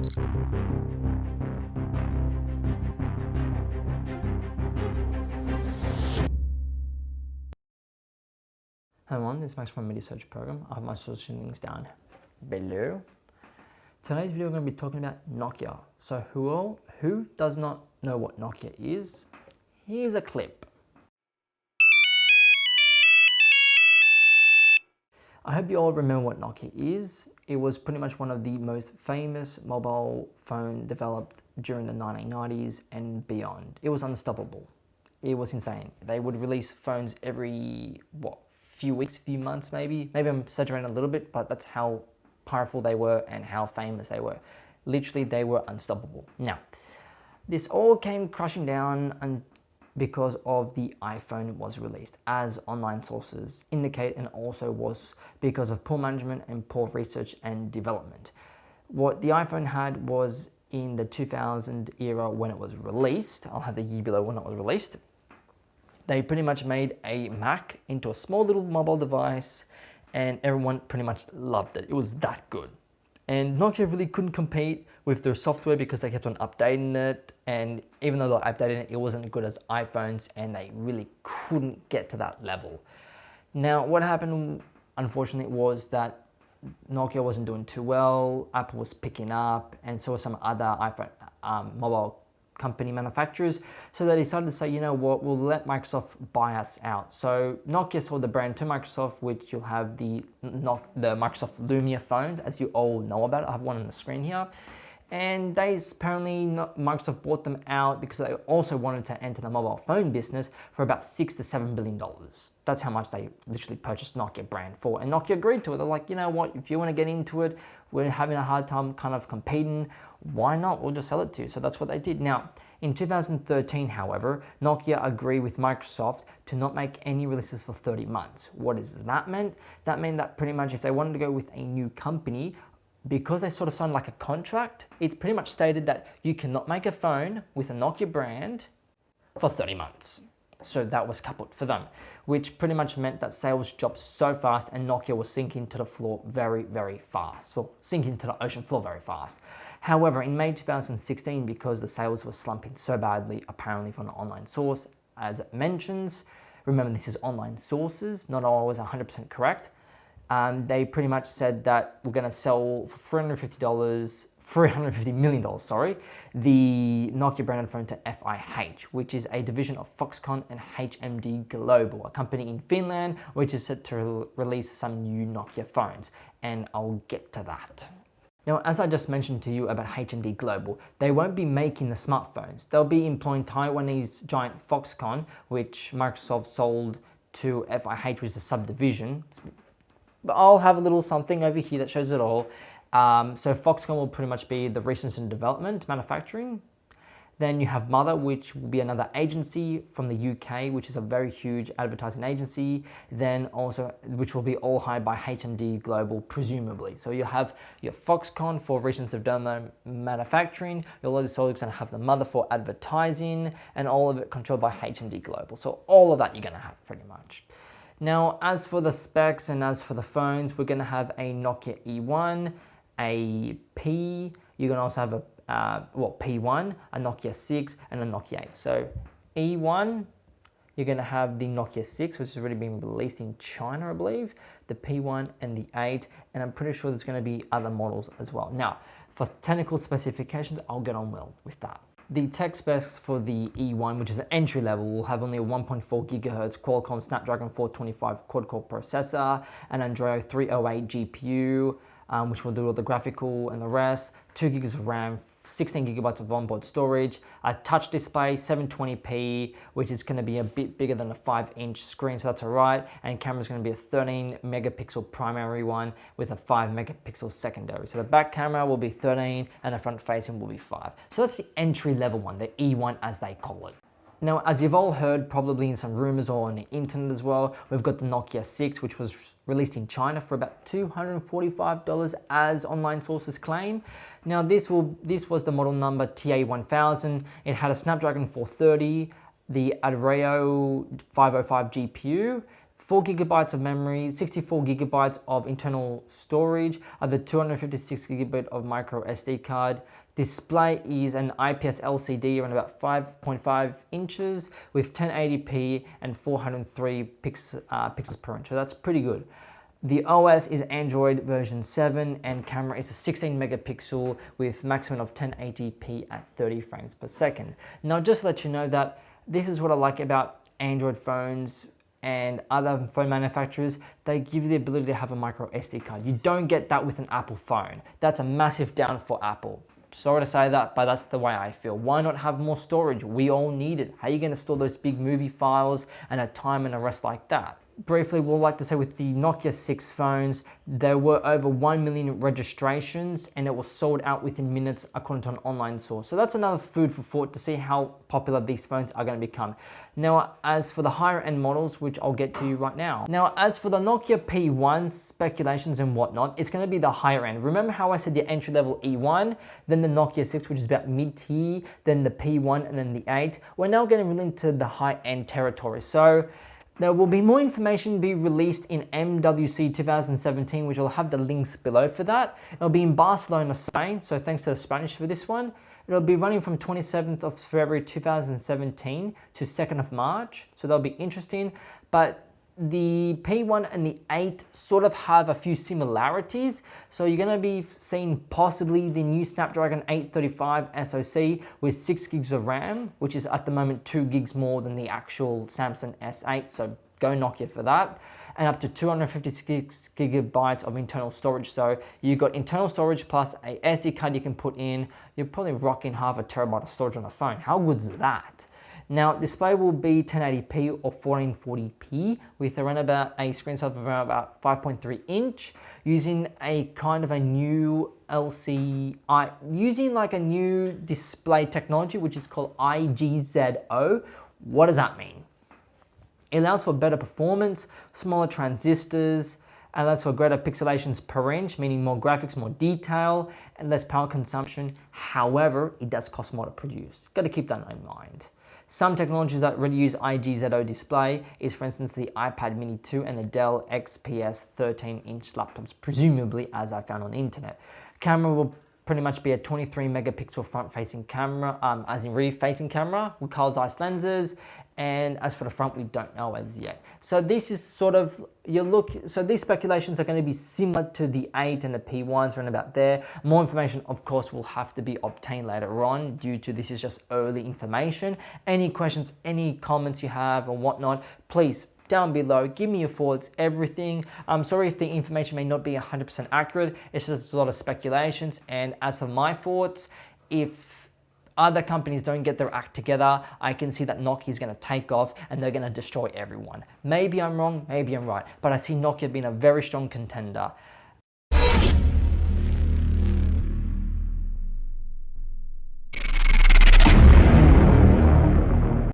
Hello everyone, this is Max from Media Search Program. I have my social links down below. Today's video, we're going to be talking about Nokia. So who does not know what Nokia is? Here's a clip. I hope you all remember what Nokia is. It was pretty much one of the most famous mobile phone developed during the 1990s and beyond. It was unstoppable. It was insane. They would release phones every, few weeks, few months maybe. Maybe I'm exaggerating a little bit, but that's how powerful they were and how famous they were. Literally, they were unstoppable. Now, this all came crashing down because of the iPhone was released, as online sources indicate, and also was because of poor management and poor research and development. What the iPhone had was in the 2000 era when it was released. I'll have the year below when it was released. They pretty much made a Mac into a small little mobile device, and everyone pretty much loved it. It was that good. And Nokia really couldn't compete with their software because they kept on updating it, and even though they updated it, it wasn't as good as iPhones, and they really couldn't get to that level. Now, what happened, unfortunately, was that Nokia wasn't doing too well, Apple was picking up, and so were some other iPhone mobile company manufacturers, so they decided to say, you know what, we'll let Microsoft buy us out. So Nokia sold the brand to Microsoft, which you'll have the Microsoft Lumia phones, as you all know about it. I have one on the screen here. And Microsoft bought them out because they also wanted to enter the mobile phone business for about $6 to $7 billion. That's how much they literally purchased Nokia brand for. And Nokia agreed to it. They're like, you know what, if you want to get into it, we're having a hard time kind of competing. Why not? We'll just sell it to you. So that's what they did. Now, in 2013, however, Nokia agreed with Microsoft to not make any releases for 30 months. What does that mean? That meant that pretty much if they wanted to go with a new company, because they sort of signed like a contract, it pretty much stated that you cannot make a phone with a Nokia brand for 30 months. So that was kaput for them, which pretty much meant that sales dropped so fast and Nokia was sinking to the floor very, very fast. Well, sinking to the ocean floor very fast. However, in May 2016, because the sales were slumping so badly, apparently from an online source, as it mentions, remember this is online sources, not always 100% correct, they pretty much said that we're going to sell for $350 million, the Nokia branded phone to FIH, which is a division of Foxconn and HMD Global, a company in Finland, which is set to release some new Nokia phones. And I'll get to that. Now, as I just mentioned to you about HMD Global, they won't be making the smartphones. They'll be employing Taiwanese giant Foxconn, which Microsoft sold to FIH, which is a subdivision. But I'll have a little something over here that shows it all. So Foxconn will pretty much be the research and development, manufacturing. Then you have Mother, which will be another agency from the UK, which is a very huge advertising agency. Then also, which will be all hired by HMD Global, presumably. So you have your Foxconn for research and development, manufacturing. You're also going to have the Mother for advertising, and all of it controlled by HMD Global. So all of that you're going to have pretty much. Now, as for the specs and as for the phones, we're going to have a Nokia E1, a P, you're going to also have a P1, a Nokia 6, and a Nokia 8. So E1, you're going to have the Nokia 6, which has already been released in China, I believe, the P1 and the 8, and I'm pretty sure there's going to be other models as well. Now, for technical specifications, I'll get on well with that. The tech specs for the E1, which is an entry level, will have only a 1.4 GHz Qualcomm Snapdragon 425 quad-core processor, an Android 308 GPU, which will do all the graphical and the rest, 2 GB of RAM, 16 GB of onboard storage, a touch display, 720p, which is going to be a bit bigger than a 5-inch screen, so that's alright, and camera is going to be a 13 megapixel primary one with a 5 megapixel secondary. So the back camera will be 13 and the front facing will be 5. So that's the entry level one, the E1 as they call it. Now, as you've all heard probably in some rumors or on the internet as well, we've got the Nokia 6, which was released in China for about $245 as online sources claim. Now, this was the model number TA1000. It had a Snapdragon 430, the Adreno 505 GPU, 4 gigabytes of memory, 64 gigabytes of internal storage, the 256 gigabit of micro SD card. Display is an IPS LCD around about 5.5 inches with 1080p and 403 pixels per inch. So that's pretty good. The OS is Android version 7 and camera is a 16 megapixel with maximum of 1080p at 30 frames per second. Now just to let you know that this is what I like about Android phones and other phone manufacturers. They give you the ability to have a micro SD card. You don't get that with an Apple phone. That's a massive down for Apple. Sorry to say that, but that's the way I feel. Why not have more storage? We all need it. How are you going to store those big movie files and a time and a rest like that? Briefly, we'll like to say with the Nokia 6 phones, there were over 1 million registrations and it was sold out within minutes according to an online source. So that's another food for thought to see how popular these phones are going to become. Now, as for the higher end models, which I'll get to you right now. Now, as for the Nokia P1 speculations and whatnot, it's going to be the higher end. Remember how I said the entry level E1, then the Nokia 6, which is about mid-tier, then the P1 and then the 8. We're now getting really into the high end territory. So there will be more information be released in MWC 2017, which I'll have the links below for that. It'll be in Barcelona, Spain, so thanks to the Spanish for this one. It'll be running from 27th of February 2017 to 2nd of March, so that'll be interesting. But the P1 and the 8 sort of have a few similarities, so you're going to be seeing possibly the new Snapdragon 835 SoC with 6 gigs of RAM, which is at the moment 2 gigs more than the actual Samsung S8, so go Nokia for that, and up to 256 gigabytes of internal storage. So you got internal storage plus a SD card you can put in. You're probably rocking half a terabyte of storage on a phone. How good's that? Now, display will be 1080p or 1440p with around about a screen size of around about 5.3 inch, using a kind of a new using like a new display technology, which is called IGZO. What does that mean? It allows for better performance, smaller transistors, allows for greater pixelations per inch, meaning more graphics, more detail, and less power consumption. However, it does cost more to produce. Got to keep that in mind. Some technologies that really use IGZO display is, for instance, the iPad Mini 2 and the Dell XPS 13-inch laptops, presumably, as I found on the internet. Camera will pretty much be a 23 megapixel front-facing camera, as in rear-facing camera with Carl Zeiss lenses. And as for the front, we don't know as yet. So this is sort of so these speculations are going to be similar to the 8 and the P1s around about there. More information, of course, will have to be obtained later on due to this is just early information. Any questions, any comments you have or whatnot, please down below, give me your thoughts, everything. I'm sorry if the information may not be 100% accurate. It's just a lot of speculations. And as for my thoughts, if other companies don't get their act together, I can see that Nokia is going to take off and they're going to destroy everyone. Maybe I'm wrong, maybe I'm right, but I see Nokia being a very strong contender.